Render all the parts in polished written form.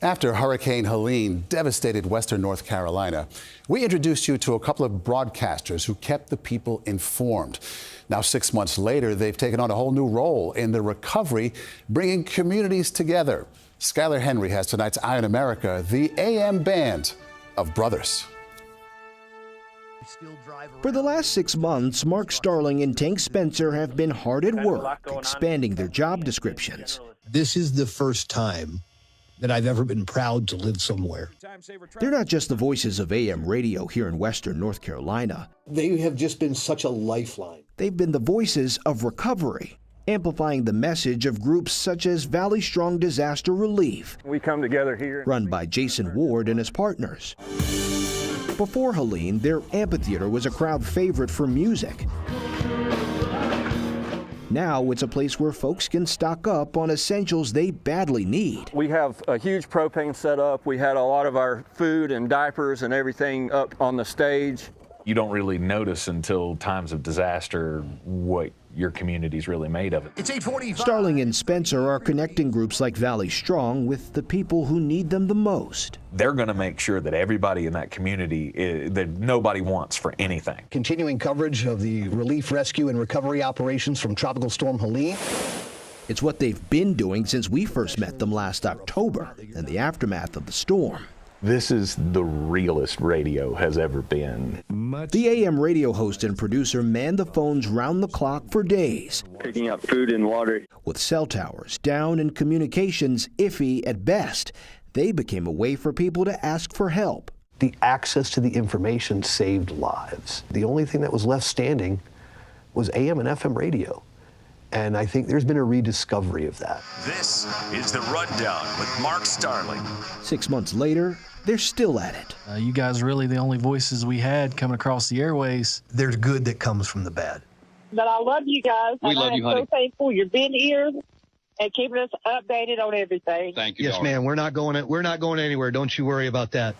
After Hurricane Helene devastated western North Carolina, we introduced you to a couple of broadcasters who kept the people informed. Now, 6 months later, they've taken on a whole new role in the recovery, bringing communities together. Skyler Henry has tonight's Eye on America, the AM band of brothers. For the last 6 months, Mark Starling and Tank Spencer have been hard at work, expanding their job descriptions. This is the first time that I've ever been proud to live somewhere. They're not just the voices of AM radio here in western North Carolina. They have just been such a lifeline. They've been the voices of recovery, amplifying the message of groups such as Valley Strong Disaster Relief. We come together here. Run by Jason Ward and his partners. Before Helene, their amphitheater was a crowd favorite for music. Now it's a place where folks can stock up on essentials they badly need. We have a huge propane set up. We had a lot of our food and diapers and everything up on the stage. You don't really notice until times of disaster what your community's really made of it. It's 8:45. Starling and Spencer are connecting groups like Valley Strong with the people who need them the most. They're going to make sure that everybody in that community, that nobody wants for anything. Continuing coverage of the relief, rescue, and recovery operations from Tropical Storm Helene. It's what they've been doing since we first met them last October in the aftermath of the storm. This is the realest radio has ever been. The AM radio host and producer manned the phones round the clock for days. Picking up food and water. With cell towers down and communications iffy at best, they became a way for people to ask for help. The access to the information saved lives. The only thing that was left standing was AM and FM radio. And I think there's been a rediscovery of that. This is The Rundown with Mark Starling. 6 months later, they're still at it. You guys are really the only voices we had coming across the airways. There's good that comes from the bad. But I love you guys. We love you, honey. I'm so thankful you've been here and keeping us updated on everything. Thank you. Yes, ma'am. We're not going anywhere. Don't you worry about that.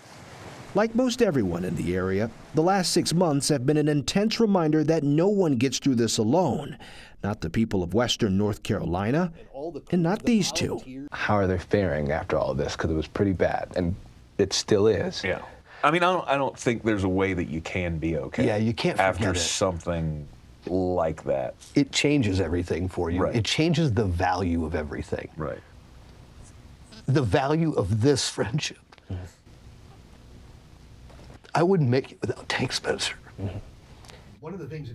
Like most everyone in the area, the last 6 months have been an intense reminder that no one gets through this alone. Not the people of western North Carolina, and not these two. How are they faring after all of this? Because it was pretty bad, and it still is. Yeah. I mean, I don't think there's a way that you can be okay. Yeah, you can't forget after it. something like that. It changes everything for you. Right. It changes the value of everything. Right. The value of this friendship. Mm-hmm. I wouldn't make it without Tank Spencer. Mm-hmm.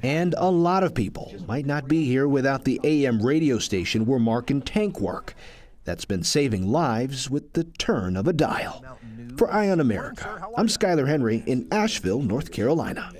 And a lot of people might not be here without the AM radio station where Mark and Tank work. That's been saving lives with the turn of a dial. For Eye on America, I'm Skyler Henry in Asheville, North Carolina.